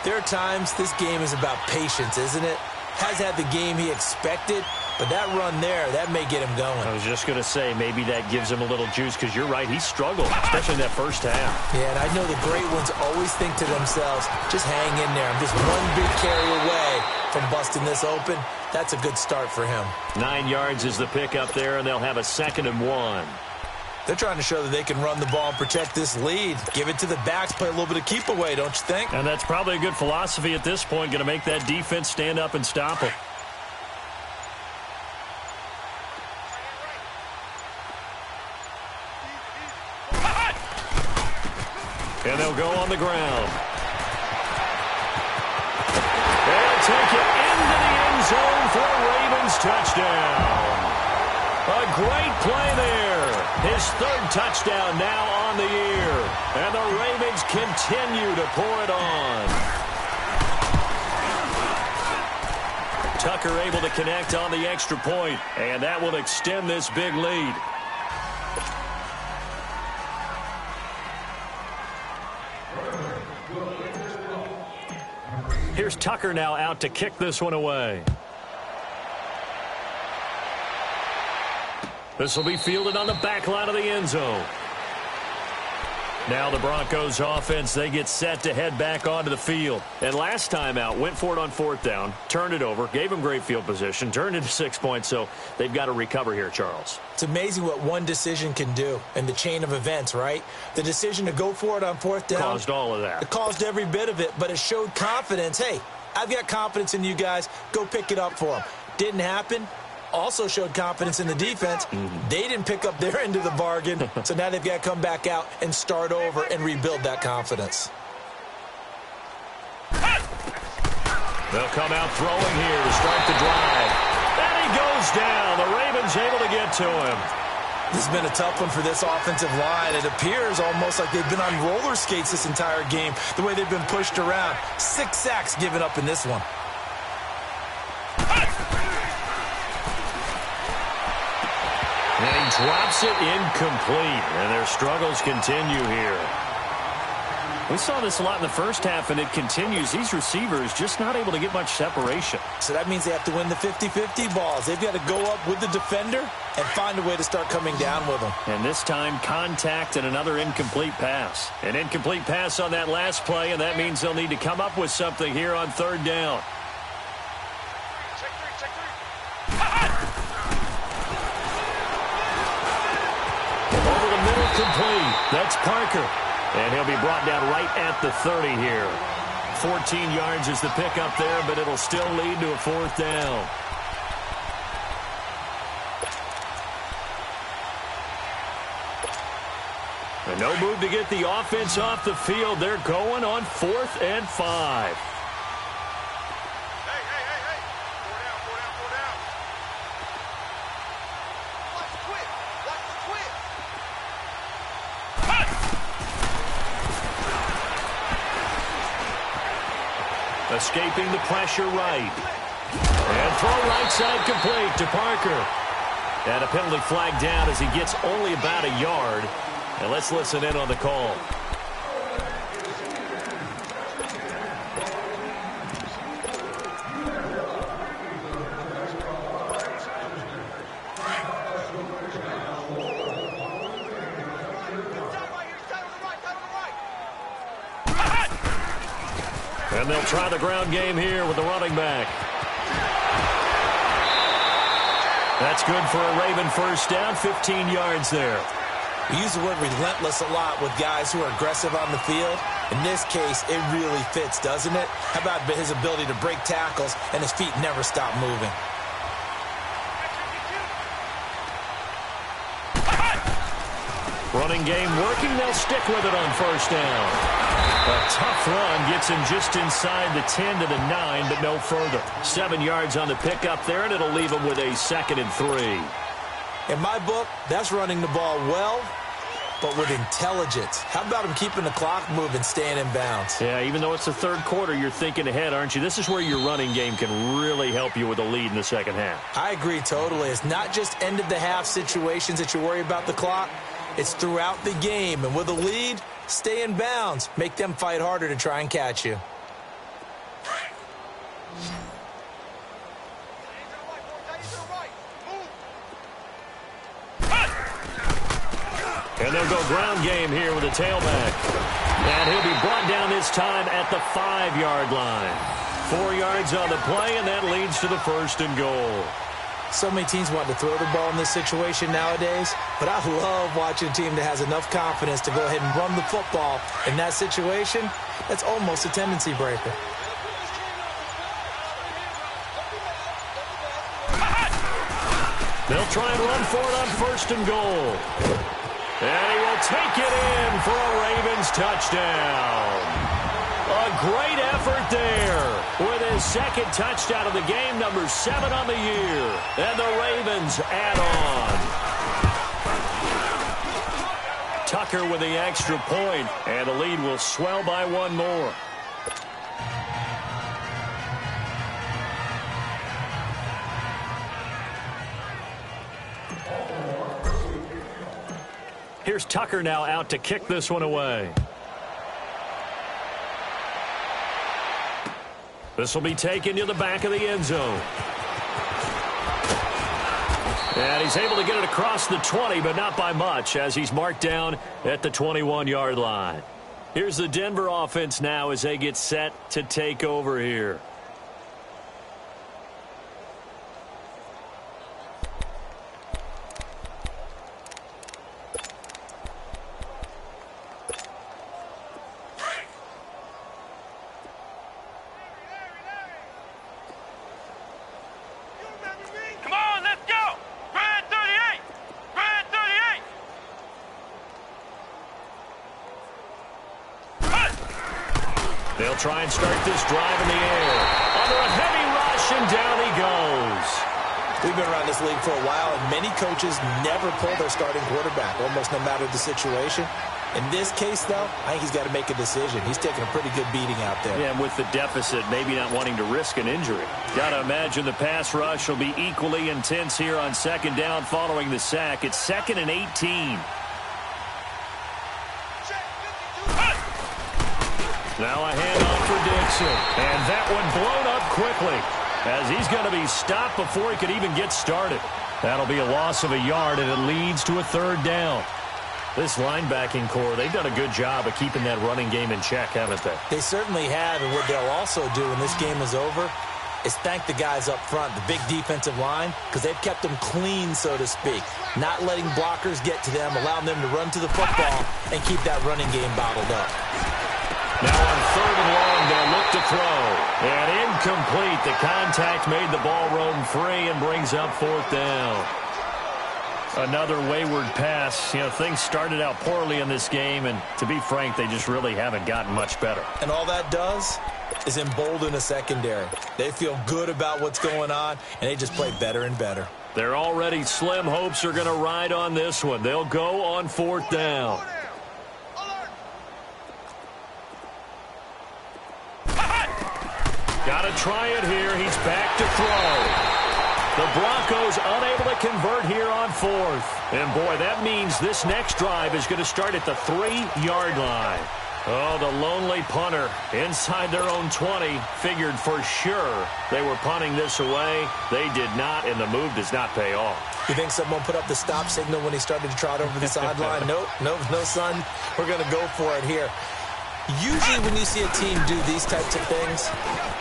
there are times this game is about patience, isn't it? Has had the game he expected, but that run there, that may get him going. I was just going to say, maybe that gives him a little juice, because you're right, he struggled, especially in that first half. Yeah, and I know the great ones always think to themselves, just hang in there. I'm just one big carry away from busting this open. That's a good start for him. 9 yards is the pickup there, and they'll have a 2nd and 1. They're trying to show that they can run the ball and protect this lead. Give it to the backs, play a little bit of keep away, don't you think? And that's probably a good philosophy at this point, going to make that defense stand up and stop them. And they'll go on the ground. They'll take it into the end zone for a Ravens touchdown. A great play there. His 3rd touchdown now on the year. And the Ravens continue to pour it on. Tucker able to connect on the extra point, and that will extend this big lead. Here's Tucker now out to kick this one away. This will be fielded on the back line of the end zone. Now the Broncos offense, they get set to head back onto the field. And last time out, went for it on 4th down, turned it over, gave them great field position, turned into 6 points, so they've got to recover here, Charles. It's amazing what one decision can do in the chain of events, right? The decision to go for it on 4th down. Caused all of that. It caused every bit of it, but it showed confidence. Hey, I've got confidence in you guys. Go pick it up for them. Didn't happen. Also showed confidence in the defense. They didn't pick up their end of the bargain, so now they've got to come back out and start over and rebuild that confidence. They'll come out throwing here to start the drive. And he goes down. The Ravens able to get to him. This has been a tough one for this offensive line. It appears almost like they've been on roller skates this entire game, the way they've been pushed around. 6 sacks given up in this one. And he drops it incomplete. And their struggles continue here. We saw this a lot in the first half, and it continues. These receivers just not able to get much separation. So that means they have to win the 50-50 balls. They've got to go up with the defender and find a way to start coming down with them. And this time, contact and another incomplete pass. An incomplete pass on that last play, and that means they'll need to come up with something here on 3rd down. Over the middle, complete. That's Parker. And he'll be brought down right at the 30 here. 14 yards is the pickup there, but it'll still lead to a 4th down. And no move to get the offense off the field. They're going on 4th and 5. Escaping the pressure right. And throw right side complete to Parker. And a penalty flag down as he gets only about a yard. And let's listen in on the call. And they'll try the ground game here with the running back. That's good for a Raven first down, 15 yards there. We use the word relentless a lot with guys who are aggressive on the field. In this case, it really fits, doesn't it? How about his ability to break tackles and his feet never stop moving? Running game working. They'll stick with it on first down. A tough run gets him just inside the 10 to the 9, but no further. 7 yards on the pickup there, and it'll leave him with a 2nd and 3. In my book, that's running the ball well, but with intelligence. How about him keeping the clock moving, staying in bounds? Yeah, even though it's the third quarter, you're thinking ahead, aren't you? This is where your running game can really help you with a lead in the second half. I agree totally. It's not just end-of-the-half situations that you worry about the clock. It's throughout the game. And with a lead, stay in bounds. Make them fight harder to try and catch you. And they'll go ground game here with a tailback. And he'll be brought down this time at the 5-yard line. 4 yards on the play, and that leads to the 1st and goal. So many teams want to throw the ball in this situation nowadays, but I love watching a team that has enough confidence to go ahead and run the football. In that situation, that's almost a tendency breaker. They'll try and run for it on 1st and goal. And he will take it in for a Ravens touchdown. A great effort there with his 2nd touchdown of the game, number 7 on the year. And the Ravens add on. Tucker with the extra point, and the lead will swell by 1 more. Here's Tucker now out to kick this one away. This will be taken to the back of the end zone. And he's able to get it across the 20, but not by much, as he's marked down at the 21-yard line. Here's the Denver offense now as they get set to take over here. They'll try and start this drive in the air. Under a heavy rush, and down he goes. We've been around this league for a while, and many coaches never pull their starting quarterback, almost no matter the situation. In this case, though, I think he's got to make a decision. He's taking a pretty good beating out there. Yeah, and with the deficit, maybe not wanting to risk an injury. Got to imagine the pass rush will be equally intense here on 2nd down following the sack. It's 2nd and 18. Now a handoff for Dixon. And that one blown up quickly, as he's going to be stopped before he could even get started. That'll be a loss of a yard, and it leads to a 3rd down. This linebacking core, they've done a good job of keeping that running game in check, haven't they? They certainly have, and what they'll also do when this game is over is thank the guys up front, the big defensive line, because they've kept them clean, so to speak. Not letting blockers get to them, allowing them to run to the football and keep that running game bottled up. Now on 3rd and long, they'll look to throw. And incomplete. The contact made the ball roam free and brings up 4th down. Another wayward pass. You know, things started out poorly in this game, and to be frank, they just really haven't gotten much better. And all that does is embolden a secondary. They feel good about what's going on, and they just play better and better. Their already slim hopes are going to ride on this one. They'll go on 4th down. Got to try it here. He's back to throw. The Broncos unable to convert here on 4th. And, boy, that means this next drive is going to start at the 3-yard line. Oh, the lonely punter inside their own 20 figured for sure they were punting this away. They did not, and the move does not pay off. You think someone put up the stop signal when he started to trot over the sideline? Nope, no, son. We're going to go for it here. Usually when you see a team do these types of things,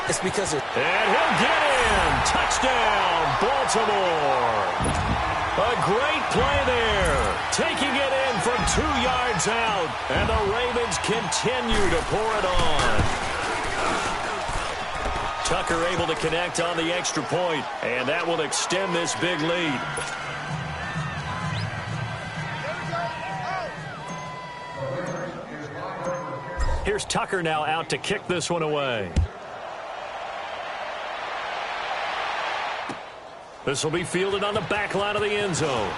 it's because they're... And he'll get in. Touchdown, Baltimore. A great play there. Taking it in from 2 yards out. And the Ravens continue to pour it on. Tucker able to connect on the extra point, and that will extend this big lead. Here's Tucker now out to kick this one away. This will be fielded on the back line of the end zone.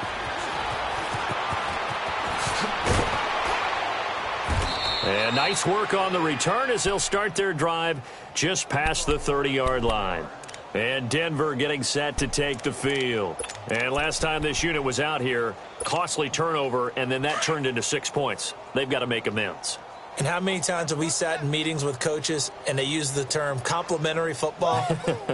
And nice work on the return as they'll start their drive just past the 30-yard line. And Denver getting set to take the field. And last time this unit was out here, costly turnover, and then that turned into 6 points. They've got to make amends. And how many times have we sat in meetings with coaches and they use the term complementary football?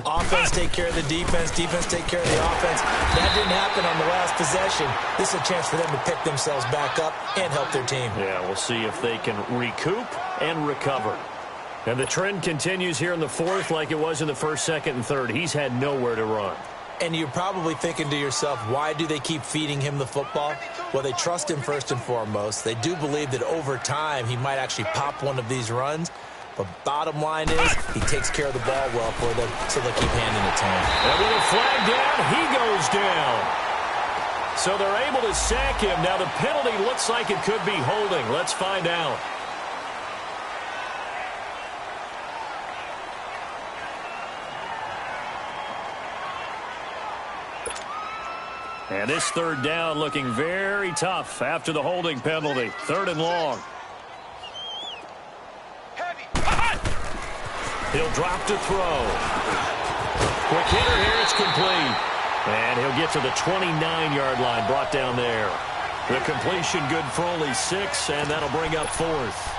Offense take care of the defense, defense take care of the offense. That didn't happen on the last possession. This is a chance for them to pick themselves back up and help their team. Yeah, we'll see if they can recoup and recover. And the trend continues here in the fourth like it was in the first, second, and third. He's had nowhere to run. And you're probably thinking to yourself, why do they keep feeding him the football? Well, they trust him first and foremost. They do believe that over time he might actually pop one of these runs. But bottom line is he takes care of the ball well for them, so they'll keep handing it to him. And with a flag down, he goes down. So they're able to sack him. Now the penalty looks like it could be holding. Let's find out. And this third down looking very tough after the holding penalty. 3rd and long. He'll drop to throw. Quick hitter here. It's complete. And he'll get to the 29-yard line, brought down there. The completion good for only 6, and that'll bring up 4th.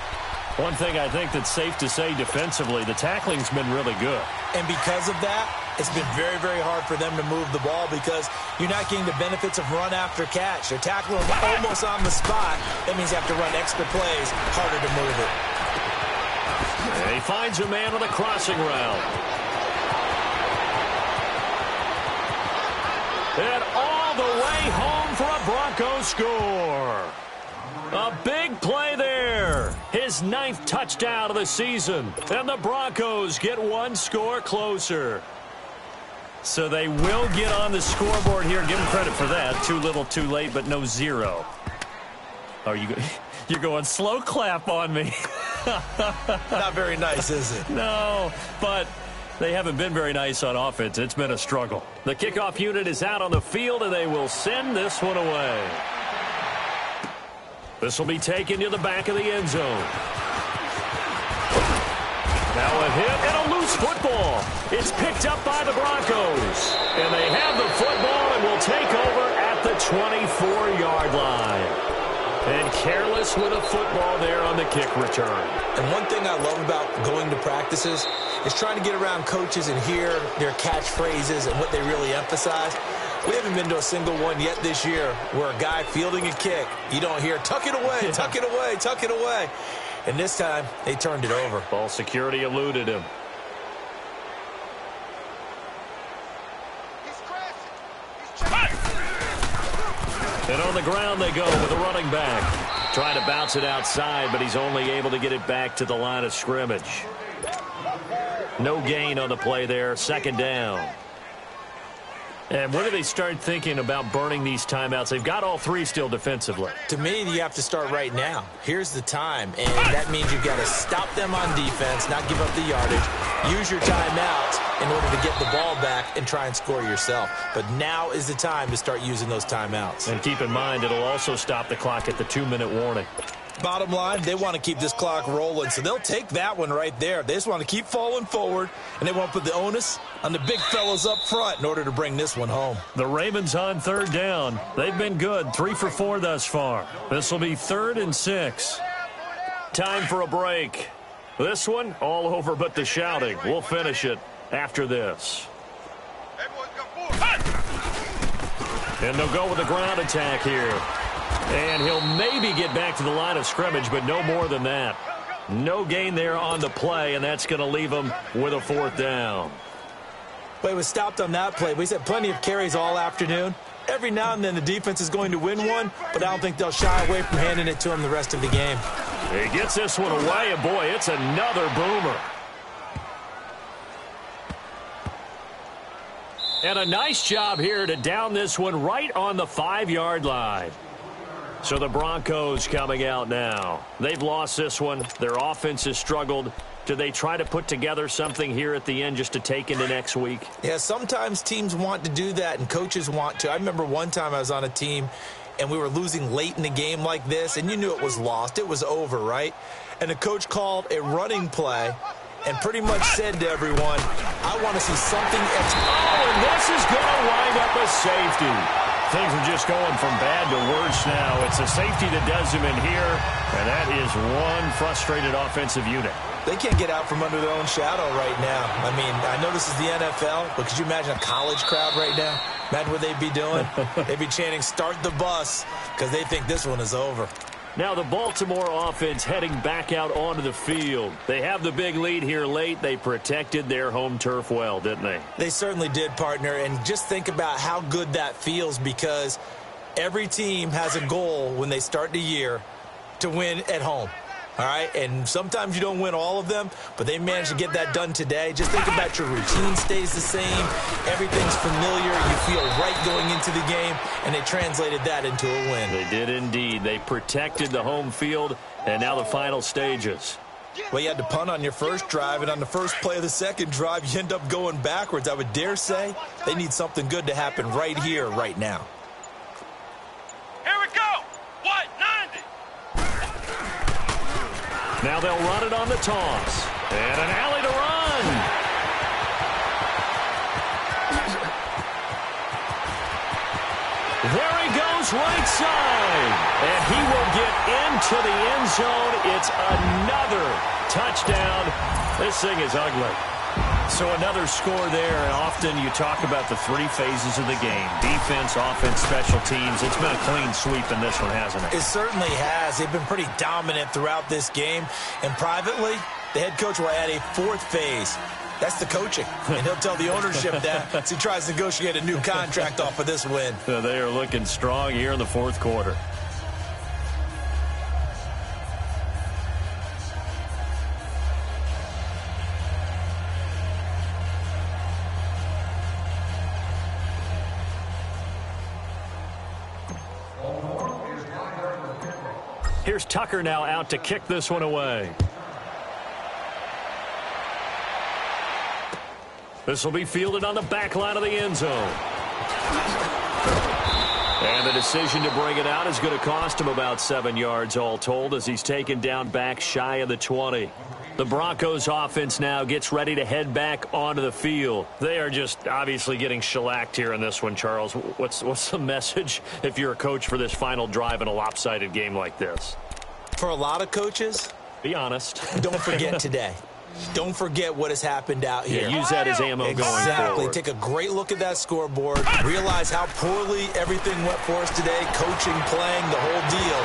One thing I think that's safe to say defensively, the tackling's been really good. And because of that, it's been very, very hard for them to move the ball because you're not getting the benefits of run after catch. They're tackling almost on the spot. That means you have to run extra plays, harder to move it. And he finds a man on the crossing route. And all the way home for a Broncos score. A big play there. His 9th touchdown of the season. And the Broncos get 1 score closer. So they will get on the scoreboard here. Give them credit for that. Too little, too late, but no 0. Are you? You're going slow clap on me. Not very nice, is it? No, but they haven't been very nice on offense. It's been a struggle. The kickoff unit is out on the field, and they will send this one away. This will be taken to the back of the end zone. Now a hit and a loose football. It's picked up by the Broncos. And they have the football and will take over at the 24-yard line. And careless with a football there on the kick return. And one thing I love about going to practices is trying to get around coaches and hear their catchphrases and what they really emphasize. We haven't been to a single one yet this year where a guy fielding a kick, you don't hear, tuck it away, tuck it away, tuck it away. And this time, they turned it over. Ball security eluded him. And on the ground they go with a running back. Trying to bounce it outside, but he's only able to get it back to the line of scrimmage. No gain on the play there. 2nd down. And when do they start thinking about burning these timeouts? They've got all 3 still defensively. To me, you have to start right now. Here's the time, and that means you've got to stop them on defense, not give up the yardage, use your timeouts in order to get the ball back and try and score yourself. But now is the time to start using those timeouts. And keep in mind, it'll also stop the clock at the 2-minute warning. Bottom line, they want to keep this clock rolling, so they'll take that one right there. They just want to keep falling forward, and they want to put the onus on the big fellas up front in order to bring this one home. The Ravens on 3rd down. They've been good, 3 for 4 thus far. This will be 3rd and 6. Time for a break. This one, all over but the shouting. We'll finish it after this. And they'll go with a ground attack here. And he'll maybe get back to the line of scrimmage, but no more than that. No gain there on the play, and that's going to leave them with a 4th down. But he was stopped on that play. He's had plenty of carries all afternoon. Every now and then the defense is going to win one, but I don't think they'll shy away from handing it to him the rest of the game. He gets this one away, and boy, it's another boomer. And a nice job here to down this one right on the 5-yard line. So the Broncos coming out now. They've lost this one. Their offense has struggled. Do they try to put together something here at the end just to take into next week? Yeah, sometimes teams want to do that and coaches want to. I remember one time I was on a team and we were losing late in the game like this, and you knew it was lost. It was over, right? And the coach called a running play and pretty much said to everyone, I want to see something extra. Oh, and this is going to wind up a safety. Things are just going from bad to worse now. It's a safety that does him in here, and that is one frustrated offensive unit. They can't get out from under their own shadow right now. I mean, I know this is the NFL, but could you imagine a college crowd right now? Imagine what they'd be doing. They'd be chanting, start the bus, because they think this one is over. Now the Baltimore offense heading back out onto the field. They have the big lead here late. They protected their home turf well, didn't they? They certainly did, partner. And just think about how good that feels, because every team has a goal when they start the year to win at home. All right, and sometimes you don't win all of them, but they managed to get that done today. Just think about your routine stays the same. Everything's familiar. You feel right going into the game, and they translated that into a win. They did indeed. They protected the home field, and now the final stages. Well, you had to punt on your first drive, and on the first play of the second drive, you end up going backwards. I would dare say they need something good to happen right here, right now. Here we go. What? 90. Now they'll run it on the toss. And an alley to run. There he goes right side. And he will get into the end zone. It's another touchdown. This thing is ugly. So another score there, and often you talk about the 3 phases of the game. Defense, offense, special teams. It's been a clean sweep in this one, hasn't it? It certainly has. They've been pretty dominant throughout this game. And privately, the head coach will add a 4th phase. That's the coaching. And he'll tell the ownership that as he tries to negotiate a new contract off of this win. They are looking strong here in the 4th quarter. Here's Tucker now out to kick this one away. This will be fielded on the back line of the end zone. And the decision to bring it out is going to cost him about 7 yards all told, as he's taken down back shy of the 20. The Broncos offense now gets ready to head back onto the field. They are just obviously getting shellacked here in this one, Charles. What's the message if you're a coach for this final drive in a lopsided game like this? For a lot of coaches, be honest. Don't forget today. Don't forget what has happened out here. Yeah, use that as ammo going forward. Exactly. Take a great look at that scoreboard. Realize how poorly everything went for us today. Coaching, playing, the whole deal.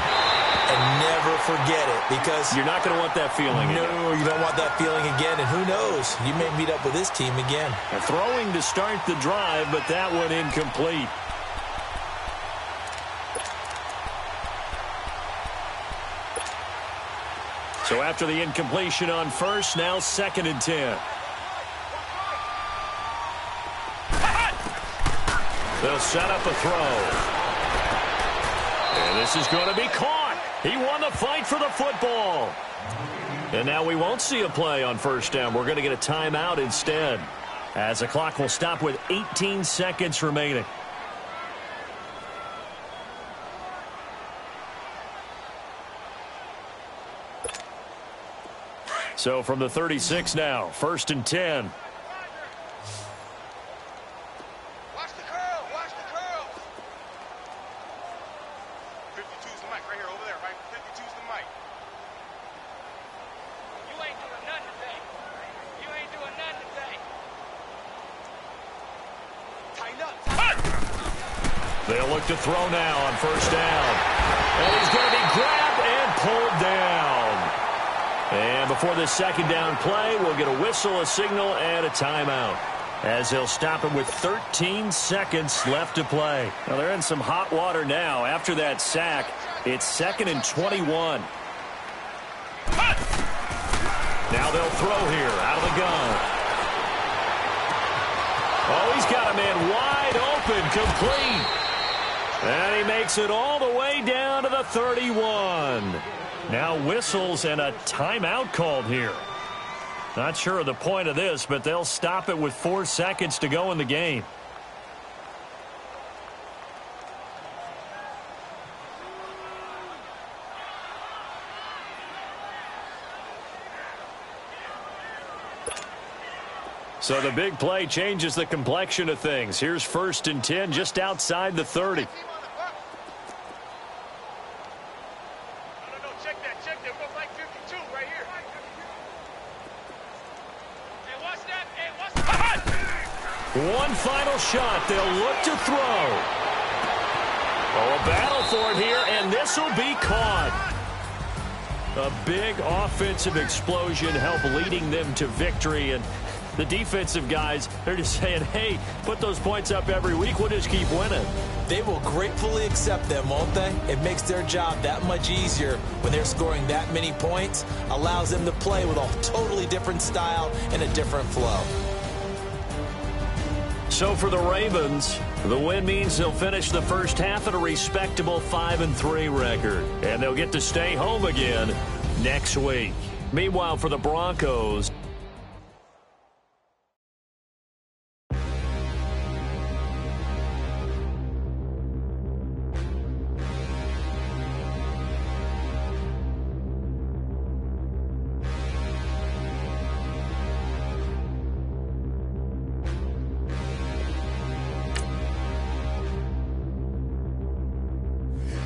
And never forget it, because you're not going to want that feeling again. No, you don't want that feeling again. And who knows? You may meet up with this team again. Throwing to start the drive, but that one incomplete. So after the incompletion on first, now 2nd and 10. They'll set up a throw. And this is going to be caught. He won the fight for the football. And now we won't see a play on first down. We're going to get a timeout instead, as the clock will stop with 18 seconds remaining. So from the 36 now, 1st and 10. Watch the curl. Watch the curl. 52's the mic right here over there, right? 52's the mic. You ain't doing nothing today. You ain't doing nothing today. Tighten up. They'll look to throw now on first down. And he's going to be grabbed and pulled down. And before this second down play, we'll get a whistle, a signal, and a timeout, as they'll stop it with 13 seconds left to play. Now, they're in some hot water now. After that sack, it's 2nd and 21. Now they'll throw here out of the gun. Oh, he's got a man wide open, complete. And he makes it all the way down to the 31. Now whistles and a timeout called here. Not sure of the point of this, but they'll stop it with 4 seconds to go in the game. So the big play changes the complexion of things. Here's 1st and 10 just outside the 30. Check that. We're going like 52 right here. Hey, watch that. One final shot. They'll look to throw. Oh, a battle for it here, and this will be caught. A big offensive explosion helped leading them to victory, and the defensive guys, they're just saying, hey, put those points up every week. We'll just keep winning. They will gratefully accept them, won't they? It makes their job that much easier when they're scoring that many points. Allows them to play with a totally different style and a different flow. So for the Ravens, the win means they'll finish the first half at a respectable 5-3 record. And they'll get to stay home again next week. Meanwhile, for the Broncos,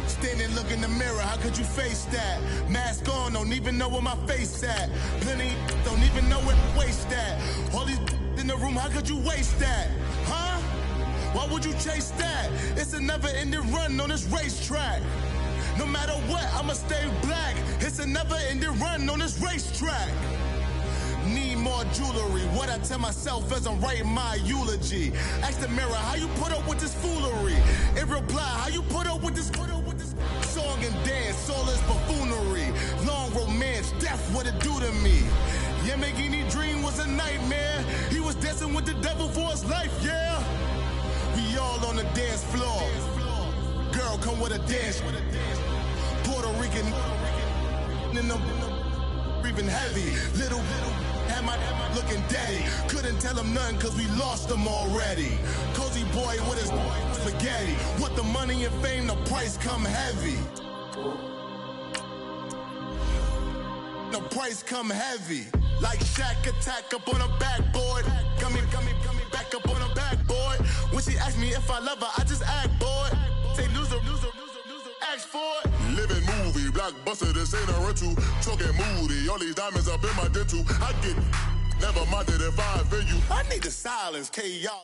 Standing, look in the mirror, how could you face that? Mask on, don't even know where my face at. Plenty, don't even know where to waste that. All these in the room, how could you waste that? Huh? Why would you chase that? It's a never-ending run on this racetrack. No matter what, I'ma stay black. It's a never-ending run on this racetrack. Need more jewelry. What I tell myself as I'm writing my eulogy. Ask the mirror, how you put up with this foolery? It reply, how you put up with this song and dance, all this buffoonery. Long romance, death, what it do to me? Yamagini dream was a nightmare. He was dancing with the devil for his life, yeah. We all on the dance floor. Girl, come with a dance. Puerto Rican in the breathing heavy. Little had my looking daddy. Couldn't tell him nothing cause we lost him already. Cozy boy with his spaghetti. What the money and fame, the price come heavy. The price come heavy. Like Shaq attack up on a backboard. Coming back up on a backboard. When she asked me if I love her, I just act bored. Say loser, ask for it. Living movie, blockbuster, this ain't a rental. Talking moody, all these diamonds up in my dental. I get, never minded if I offend you. I need the silence, K.O.